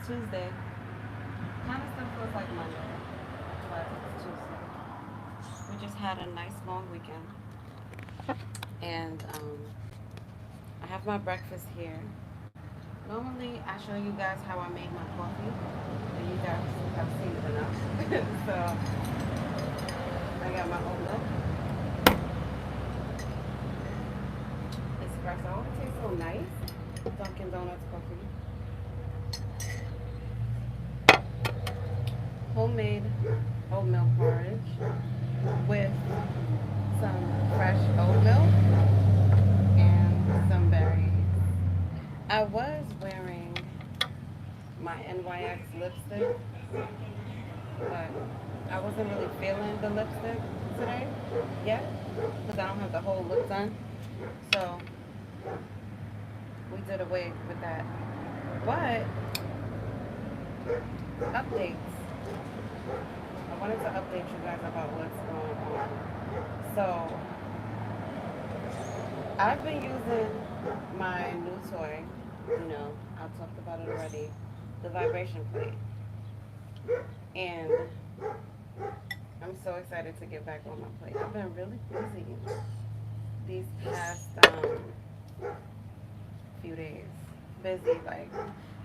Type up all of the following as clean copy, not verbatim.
Tuesday. Kind of still feels like Monday, but it's Tuesday. We just had a nice long weekend, and I have my breakfast here. Normally, I show you guys how I make my coffee, and you guys have seen it enough. So I got my oat milk, espresso. It tastes so nice. Dunkin' Donuts coffee. Homemade oatmeal porridge with some fresh oat milk and some berries. I was wearing my NYX lipstick, but I wasn't really feeling the lipstick today yet because I don't have the whole look done. So we did away with that. But updates. I wanted to update you guys about what's going on. So I've been using my new toy. You know, I talked about it already. The vibration plate. And I'm so excited to get back on my plate. I've been really busy these past few days. Busy, like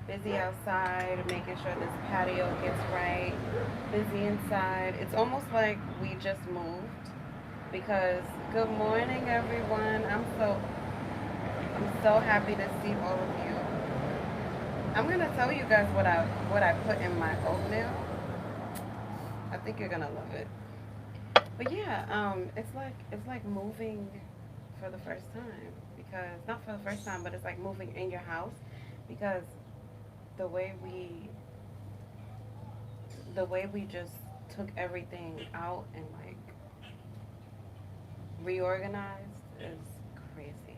busy outside, making sure this patio gets right. Busy inside. It's almost like we just moved because good morning everyone. I'm so happy to see all of you. I'm gonna tell you guys what I put in my oatmeal. I think you're gonna love it. But yeah, it's like moving for the first time because not for the first time, but it's like moving in your house because the way we the way we just took everything out and like reorganized is crazy.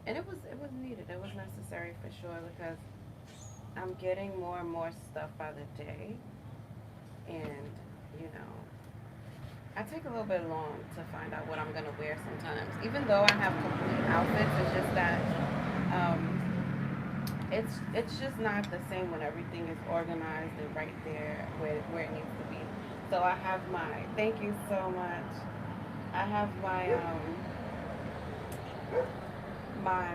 And it was needed. It was necessary for sure because I'm getting more and more stuff by the day and you know I take a little bit long to find out what I'm gonna wear sometimes. Even though I have complete outfits, it's just that it's just not the same when everything is organized and right there where it needs to be. So I have my thank you so much. I have my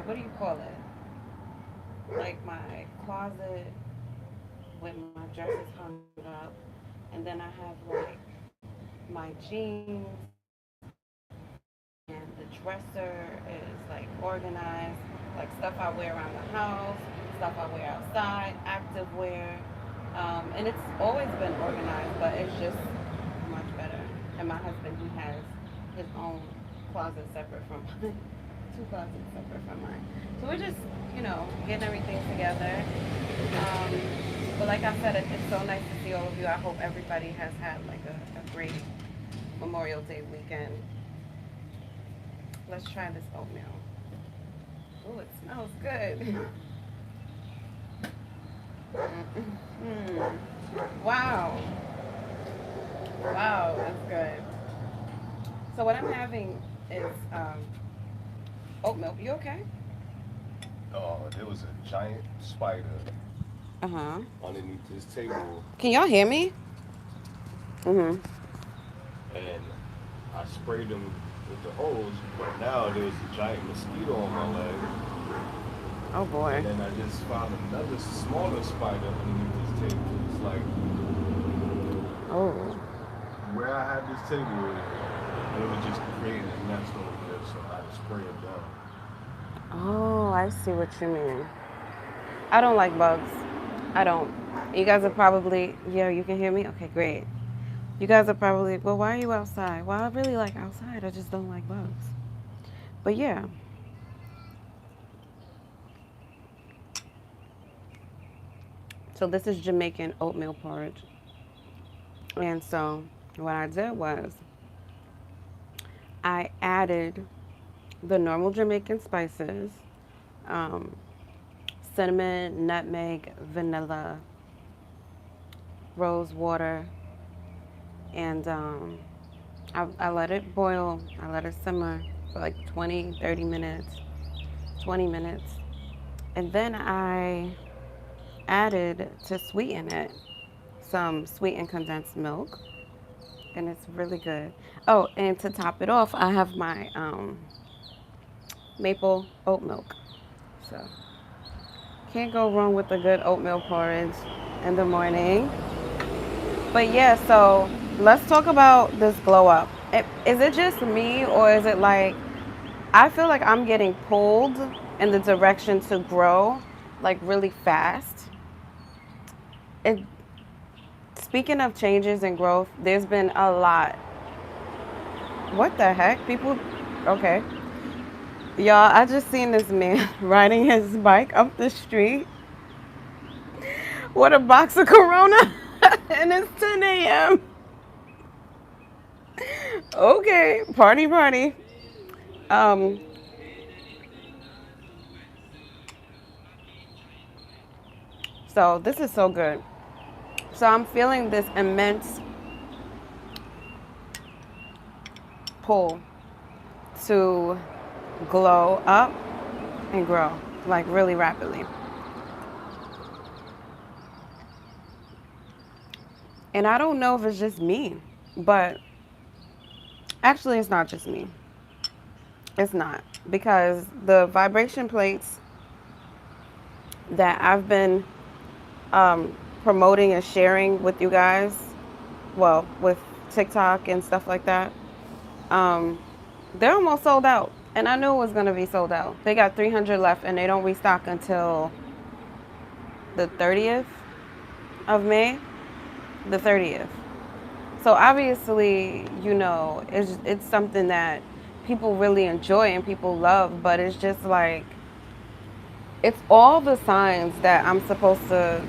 what do you call it? Like my closet with my dresses hung up, and then I have like my jeans and the dresser is like organized, like stuff I wear around the house, stuff I wear outside, active wear. And it's always been organized, but it's just much better. And my husband, he has his own closet separate from mine, two closets separate from mine. So we're just, getting everything together. Um, but like I said, it's so nice to see all of you. I hope everybody has had like a great Memorial Day weekend. Let's try this oatmeal. Oh, it smells good. Mm. Wow. Wow, that's good. So what I'm having is oat milk. You okay? There was a giant spider Uh-huh. underneath this table, Can y'all hear me? Mm-hmm. and I sprayed him with the hose, but now there was a giant mosquito on my leg, Oh boy. and then I just found another smaller spider underneath this table. It's like Oh. where I had this table, it was just creating a nest over there, so I had to spray it down. Oh, I see what you mean. I don't like bugs. I don't. You guys are probably, yeah, you can hear me? Okay, great. You guys are probably, well, why are you outside? Well, I really like outside. I just don't like bugs. But yeah, so this is Jamaican oatmeal porridge. And so what I did was I added the normal Jamaican spices, um, cinnamon, nutmeg, vanilla, rose water, and I let it boil. I let it simmer for like 20, 30 minutes, 20 minutes. And then I added to sweeten it some sweetened condensed milk, and it's really good. Oh, and to top it off, I have my maple oat milk. So can't go wrong with a good oatmeal porridge in the morning. But yeah, so let's talk about this glow up. Is it just me, or is it like I feel like I'm getting pulled in the direction to grow like really fast? It, speaking of changes and growth, there's been a lot. What the heck? People, okay. Y'all, I just seen this man riding his bike up the street with a box of Corona and it's 10 a.m. Okay, party, party. Um, so this is so good. So I'm feeling this immense pull to glow up and grow like really rapidly. And I don't know if it's just me, but actually it's not just me. It's not, because the vibration plates that I've been promoting and sharing with you guys, well, with TikTok and stuff like that, they're almost sold out. And I knew it was going to be sold out. They got 300 left and they don't restock until the 30th of May, the 30th. So obviously, it's something that people really enjoy and people love, but it's just like, it's all the signs that I'm supposed to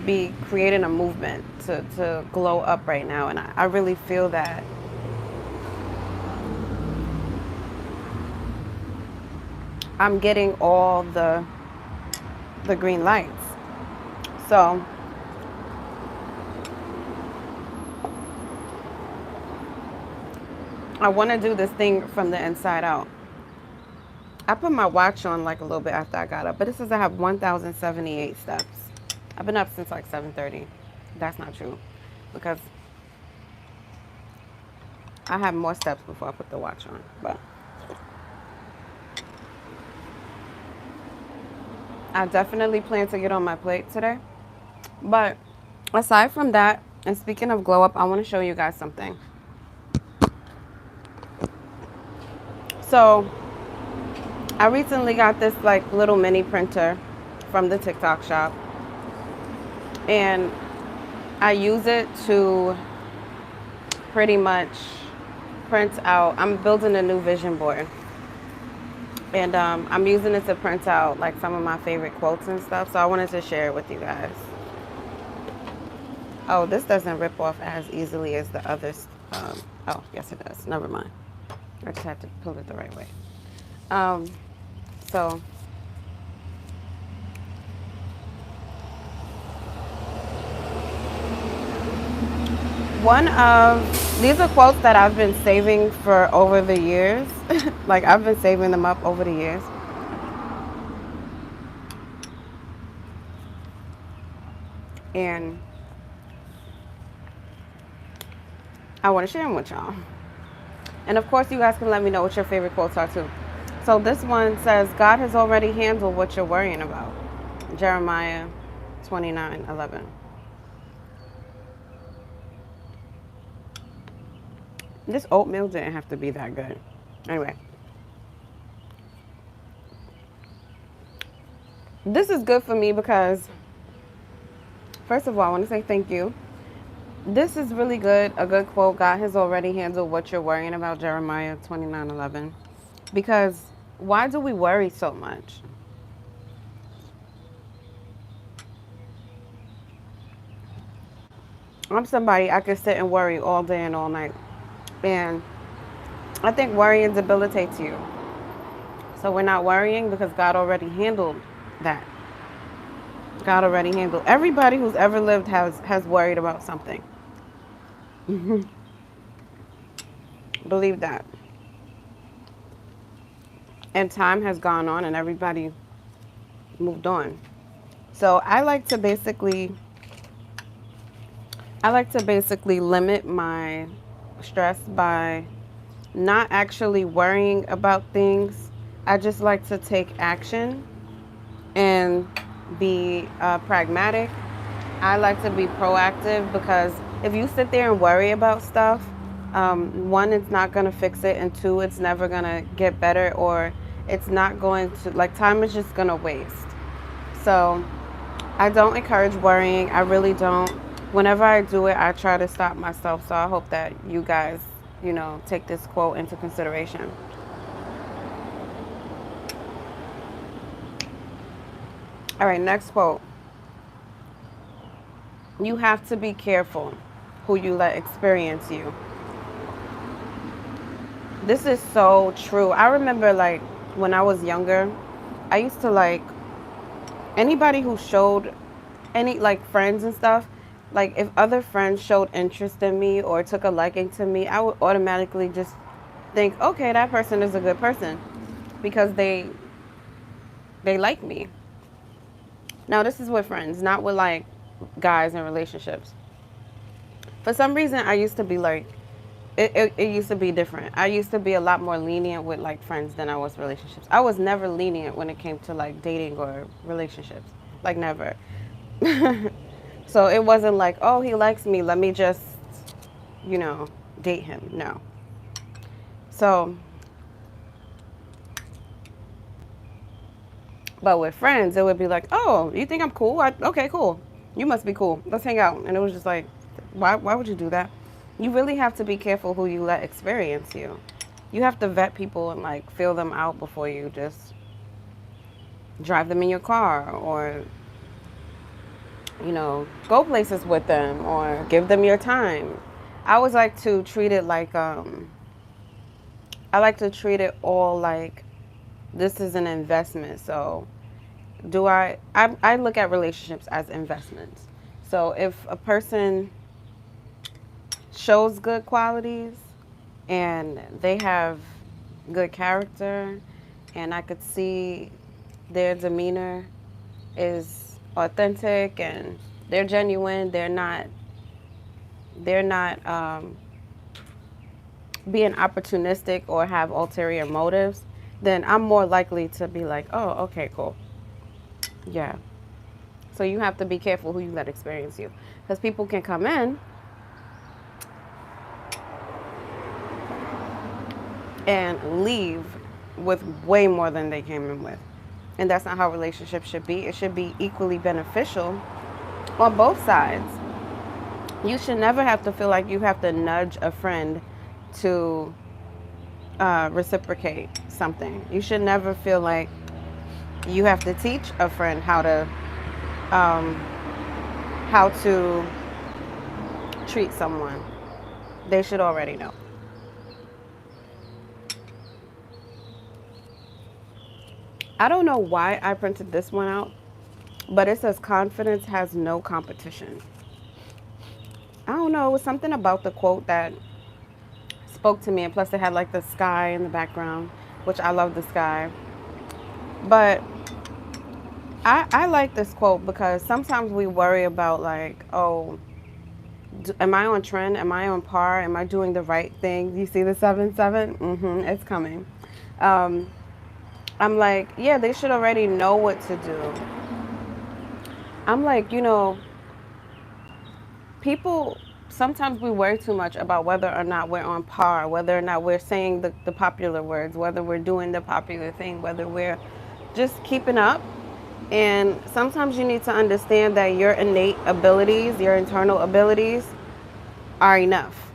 be creating a movement to glow up right now. And I really feel that I'm getting all the green lights. So I want to do this thing from the inside out. I put my watch on like a little bit after I got up, but it says I have 1,078 steps. I've been up since like 7:30. That's not true, because I had more steps before I put the watch on. But I definitely plan to get on my plate today. But aside from that, and speaking of glow up, I want to show you guys something. So I recently got this like little mini printer from the TikTok shop, and I use it to pretty much print out. I'm building a new vision board, and I'm using it to print out like some of my favorite quotes and stuff. So I wanted to share it with you guys. Oh, this doesn't rip off as easily as the others. Oh, yes it does. Never mind. I just had to pull it the right way. So these are quotes that I've been saving for over the years. Like I've been saving them up over the years. And I want to share them with y'all. And of course, you guys can let me know what your favorite quotes are too. So this one says, God has already handled what you're worrying about. Jeremiah 29:11. This oatmeal didn't have to be that good. Anyway. This is good for me because, first of all, I want to say thank you. This is really good. A good quote. God has already handled what you're worrying about. Jeremiah 29:11. Because why do we worry so much? I'm somebody, I could sit and worry all day and all night. And I think worrying debilitates you. So we're not worrying because God already handled that. God already handled. Everybody who's ever lived has worried about something. Believe that. And time has gone on and everybody moved on. So I like to basically limit my stress by not actually worrying about things. I just like to take action and be pragmatic. I like to be proactive because if you sit there and worry about stuff, one, it's not going to fix it, and two, it's never going to get better, or it's not going to, like, time is just going to waste. So I don't encourage worrying. I really don't. Whenever I do it, I try to stop myself. So I hope that you guys, take this quote into consideration. All right, next quote. You have to be careful who you let experience you. This is so true. I remember, like, when I was younger, I used to like anybody who showed any, like, friends and stuff. Like, if other friends showed interest in me or took a liking to me, I would automatically just think, okay, that person is a good person because they like me. Now, this is with friends, not with, like, guys in relationships. For some reason, I used to be like, it used to be different. I used to be a lot more lenient with, like, friends than I was relationships. I was never lenient when it came to, like, dating or relationships. Like, never. So it wasn't like, oh, he likes me, let me just, date him. No. So, but with friends, it would be like, oh, you think I'm cool? Okay, cool. You must be cool. Let's hang out. And it was just like, why would you do that? You really have to be careful who you let experience you. You have to vet people and, like, feel them out before you just drive them in your car or, go places with them or give them your time. I always like to treat it like, I like to treat it all like this is an investment. So I look at relationships as investments. So if a person shows good qualities and they have good character and I could see their demeanor is authentic and they're genuine, they're not being opportunistic or have ulterior motives, then I'm more likely to be like, oh, okay, cool. Yeah. So you have to be careful who you let experience you, because people can come in and leave with way more than they came in with. And that's not how relationships should be. It should be equally beneficial on both sides. You should never have to feel like you have to nudge a friend to reciprocate something. You should never feel like you have to teach a friend um, how to treat someone. They should already know. I don't know why I printed this one out, but it says confidence has no competition. I don't know, it was something about the quote that spoke to me, and plus it had, like, the sky in the background, which I love the sky. But I like this quote because sometimes we worry about, like, oh, am I on trend? Am I on par? Am I doing the right thing? You see the 7-7? It's coming. I'm like, yeah, they should already know what to do. I'm like, people, sometimes we worry too much about whether or not we're on par, whether or not we're saying the popular words, whether we're doing the popular thing, whether we're just keeping up. And sometimes you need to understand that your innate abilities, your internal abilities are enough.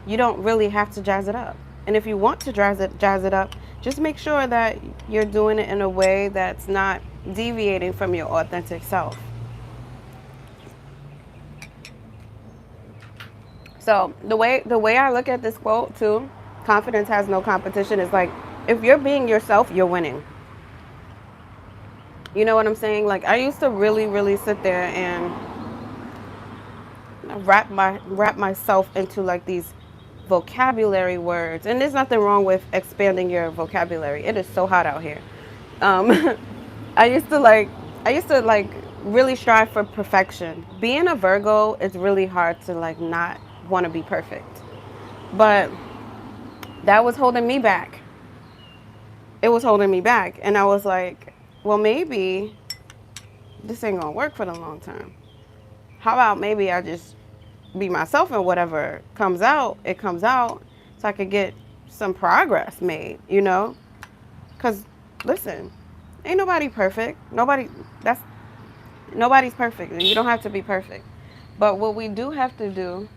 You don't really have to jazz it up. And if you want to jazz it up, just make sure that you're doing it in a way that's not deviating from your authentic self. So the way I look at this quote too, confidence has no competition, is like, if you're being yourself, you're winning. You know what I'm saying? Like, I used to really, really sit there and wrap myself into, like, these vocabulary words. And there's nothing wrong with expanding your vocabulary. It is so hot out here. Um, I used to like really strive for perfection. Being a Virgo, it's really hard to like not want to be perfect. But that was holding me back. It was holding me back. And I was like, well, maybe this ain't gonna work for the long term. How about maybe I just be myself and whatever comes out, it comes out so I could get some progress made, you know? Because, listen, ain't nobody perfect. Nobody's perfect. You don't have to be perfect. But what we do have to do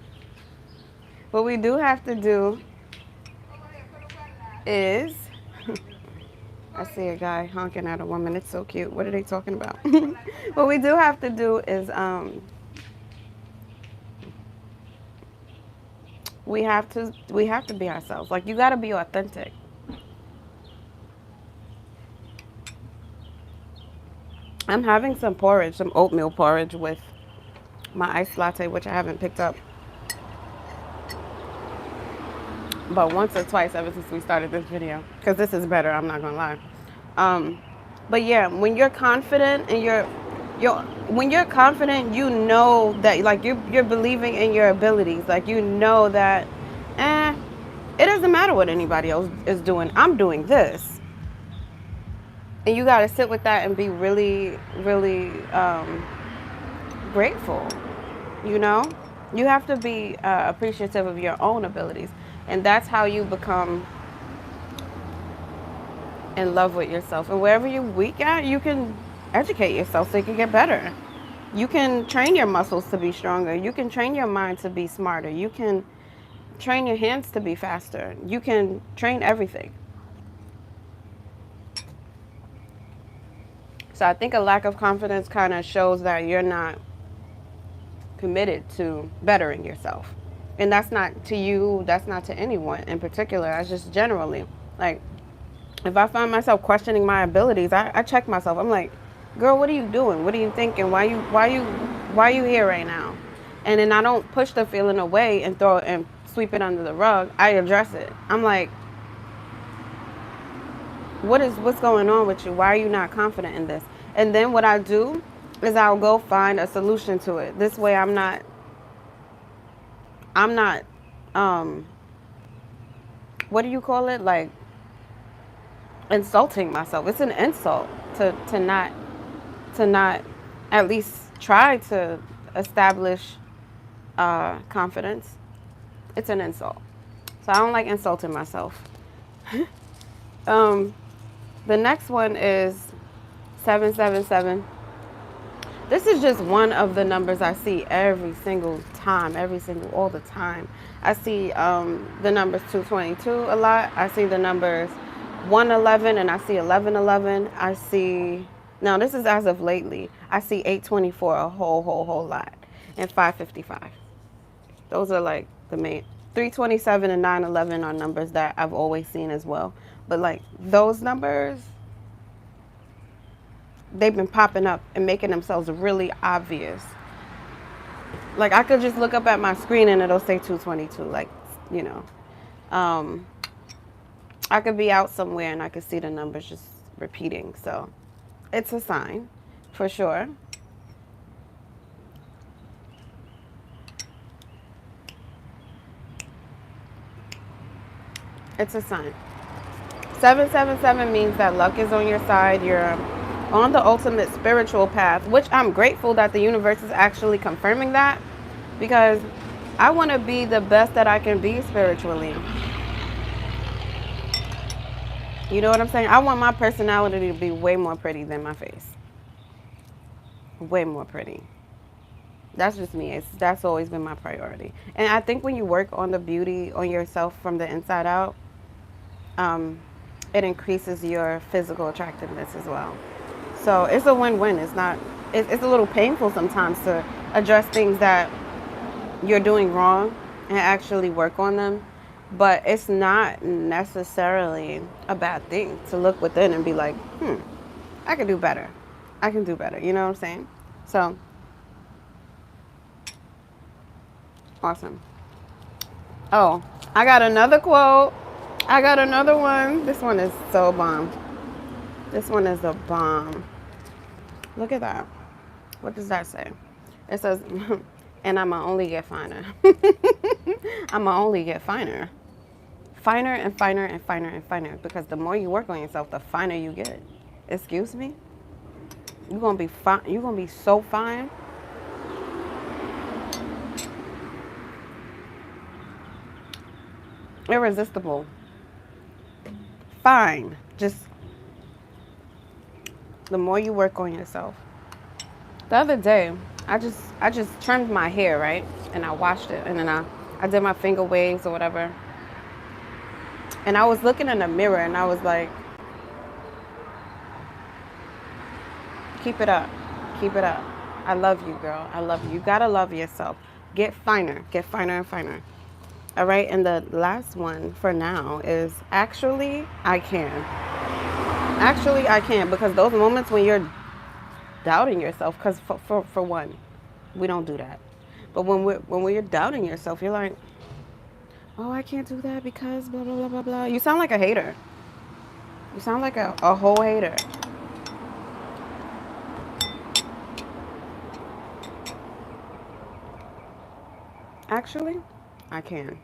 is, I see a guy honking at a woman. It's so cute. What are they talking about? What we do have to do is, we have to be ourselves. Like, you got to be authentic. I'm having some porridge, some oatmeal porridge with my iced latte, which I haven't picked up but once or twice ever since we started this video. Because this is better, I'm not gonna lie. Um, but yeah, when you're confident and when you're confident, you know that like you're believing in your abilities. Like you know that, eh, it doesn't matter what anybody else is doing. I'm doing this, and you got to sit with that and be really, really grateful. You know, you have to be appreciative of your own abilities, and that's how you become in love with yourself. And wherever you're weak at, you can educate yourself so you can get better. You can train your muscles to be stronger. You can train your mind to be smarter. You can train your hands to be faster. You can train everything. So I think a lack of confidence kind of shows that you're not committed to bettering yourself. And that's not to you, that's not to anyone in particular. That's just generally. Like, if I find myself questioning my abilities, I check myself. I'm like, girl, what are you doing? What are you thinking? Why you here right now? And then I don't push the feeling away and throw it and sweep it under the rug. I address it. I'm like, what's going on with you? Why are you not confident in this? And then what I do is I'll go find a solution to it. This way I'm not what do you call it? Like insulting myself. It's an insult to not at least try to establish confidence. It's an insult. So I don't like insulting myself. The next one is 777. This is just one of the numbers I see every single time, all the time. I see the numbers 222 a lot. I see the numbers 111 and I see 1111. I see, now this is as of lately, I see 824 a whole lot and 555. Those are like the main. 327 and 911 are numbers that I've always seen as well. But like those numbers, they've been popping up and making themselves really obvious. Like I could just look up at my screen and it'll say 222. Like, you know, I could be out somewhere and I could see the numbers just repeating. So it's a sign for sure. It's a sign. 777 means that luck is on your side. You're on the ultimate spiritual path, which I'm grateful that the universe is actually confirming that, because I want to be the best that I can be spiritually. You know what I'm saying? I want my personality to be way more pretty than my face. Way more pretty. That's just me. That's always been my priority. And I think when you work on the beauty on yourself from the inside out, it increases your physical attractiveness as well. So it's a win-win. It's a little painful sometimes to address things that you're doing wrong and actually work on them. But it's not necessarily a bad thing to look within and be like, I can do better. I can do better. You know what I'm saying? So, awesome. Oh, I got another quote. I got another one. This one is so bomb. This one is a bomb. Look at that. What does that say? It says, and I'ma only get finer. I'ma only get finer. Finer and finer and finer and finer. Because the more you work on yourself, the finer you get. Excuse me? You're gonna be fine. You're gonna be so fine. Irresistible. Fine. Just the more you work on yourself. The other day, I just trimmed my hair, right? And I washed it, and then I did my finger waves or whatever. And I was looking in the mirror, and I was like, keep it up. Keep it up. I love you, girl. I love you. You gotta love yourself. Get finer. Get finer and finer. All right. And the last one for now is actually I can. Actually I can, because those moments when you're doubting yourself, because for one, we don't do that. But when you're doubting yourself, you're like, oh, I can't do that because blah blah blah blah blah. You sound like a hater. You sound like a whole hater. Actually, I can.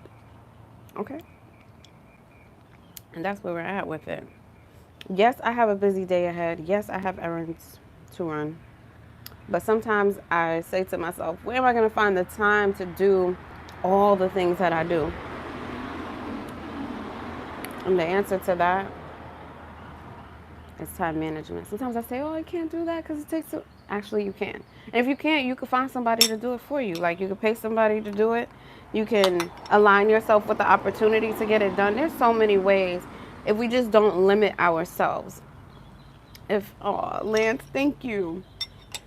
Okay. And that's where we're at with it. Yes, I have a busy day ahead. Yes, I have errands to run. But sometimes I say to myself, where am I going to find the time to do all the things that I do? And the answer to that is time management. Sometimes I say, oh, I can't do that because it takes so... Actually, you can. And if you can't, you can find somebody to do it for you. Like, you can pay somebody to do it. You can align yourself with the opportunity to get it done. There's so many ways if we just don't limit ourselves. Oh, Lance, thank you.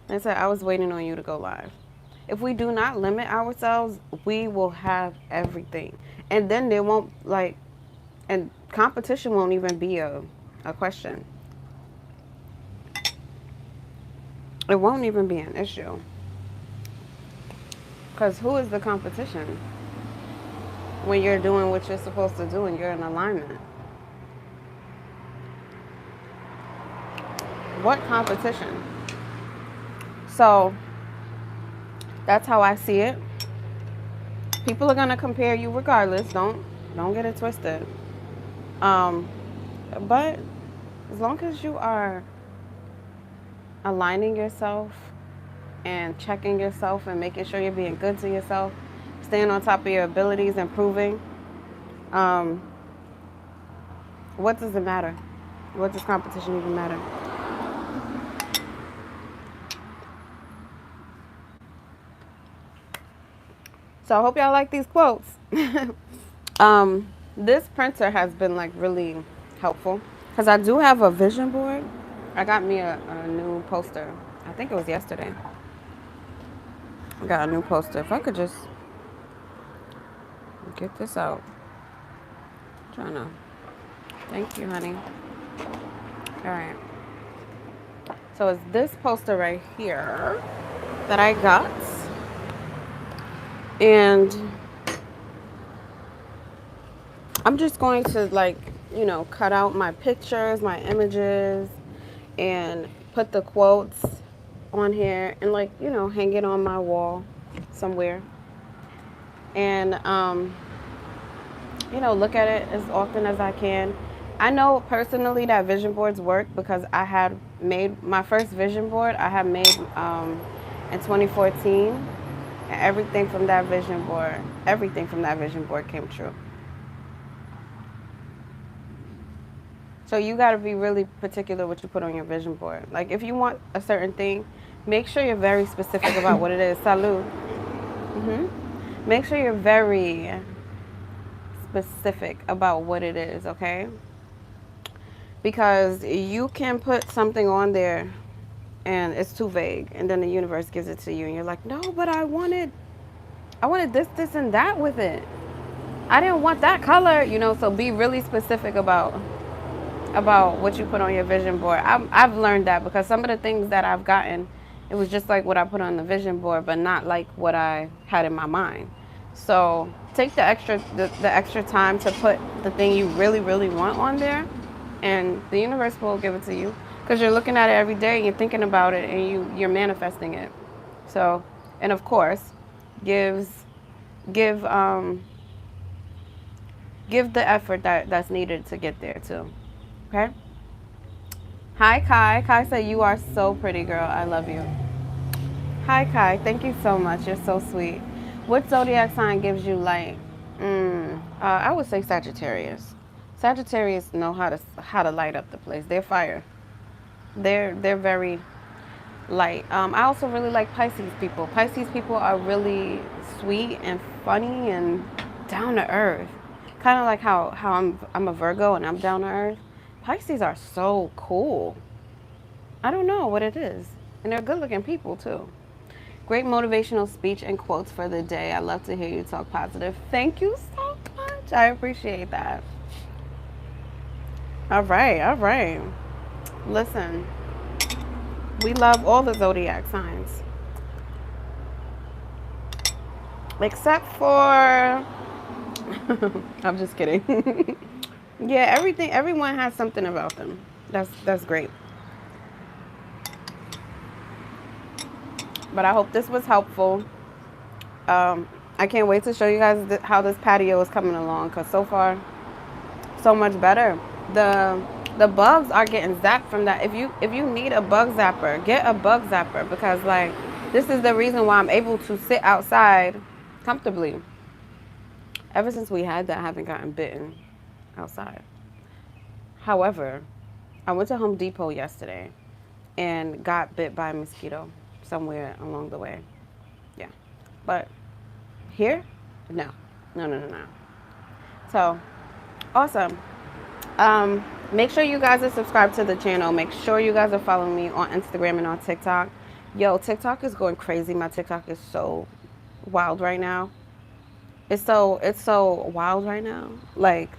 I said, I was waiting on you to go live. If we do not limit ourselves, we will have everything. And then there won't, and competition won't even be a question. It won't even be an issue. Because who is the competition when you're doing what you're supposed to do and you're in alignment? What competition? So that's how I see it. People are gonna compare you regardless. Don't get it twisted. But as long as you are aligning yourself and checking yourself and making sure you're being good to yourself, staying on top of your abilities, improving, what does it matter? What does competition even matter? So I hope y'all like these quotes. This printer has been really helpful because I do have a vision board. I got me a new poster. I think it was yesterday. I got a new poster. If I could just get this out. I'm trying to. Thank you, honey. All right. So it's this poster right here that I got. And I'm just going to cut out my pictures, my images, and put the quotes on here and hang it on my wall somewhere. And look at it as often as I can. I know personally that vision boards work because I had made my first vision board. I had made in 2014. And everything from that vision board came true. So you got to be really particular what you put on your vision board. Like if you want a certain thing, make sure you're very specific about what it is. Salud. Make sure you're very specific about what it is, okay? Because you can put something on there and it's too vague, and then the universe gives it to you and you're like, no, but I wanted this and that with it. I didn't want that color, so be really specific about what you put on your vision board. I've learned that because some of the things that I've gotten, it was just like what I put on the vision board, but not like what I had in my mind. So take the extra time to put the thing you really, really want on there, and the universe will give it to you. Because you're looking at it every day and you're thinking about it and you're manifesting it. So, and of course, gives give give the effort that's needed to get there too. Okay? Hi Kai. Kai said you are so pretty, girl. I love you. Hi Kai. Thank you so much. You're so sweet. What zodiac sign gives you light? I would say Sagittarius. Sagittarius know how to light up the place. They're fire. They're very light. I also really like Pisces people. Pisces people are really sweet and funny and down to earth. Kind of like how I'm a Virgo and I'm down to earth. Pisces are so cool. I don't know what it is. And they're good looking people too. Great motivational speech and quotes for the day. I love to hear you talk positive. Thank you so much. I appreciate that. All right, all right. Listen, we love all the zodiac signs. Except for I'm just kidding. Yeah, everyone has something about them. That's great. But I hope this was helpful. I can't wait to show you guys how this patio is coming along because so far, so much better. The bugs are getting zapped from that. If you need a bug zapper, get a bug zapper because like this is the reason why I'm able to sit outside comfortably. Ever since we had that, I haven't gotten bitten outside. However, I went to Home Depot yesterday and got bit by a mosquito somewhere along the way. Yeah. But here, no. No, no, no, no. So, awesome. Make sure you guys are subscribed to the channel. Make sure you guys are following me on Instagram and on TikTok. Yo, TikTok is going crazy. My TikTok is so wild right now. It's so wild right now. Like,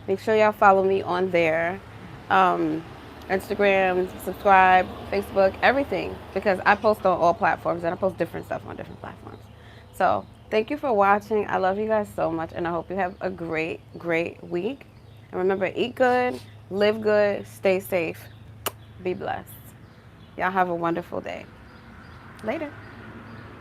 make sure y'all follow me on there. Instagram, subscribe, Facebook, everything. Because I post on all platforms and I post different stuff on different platforms. So thank you for watching. I love you guys so much and I hope you have a great, great week. And remember, eat good, live good, stay safe, be blessed. Y'all have a wonderful day. Later.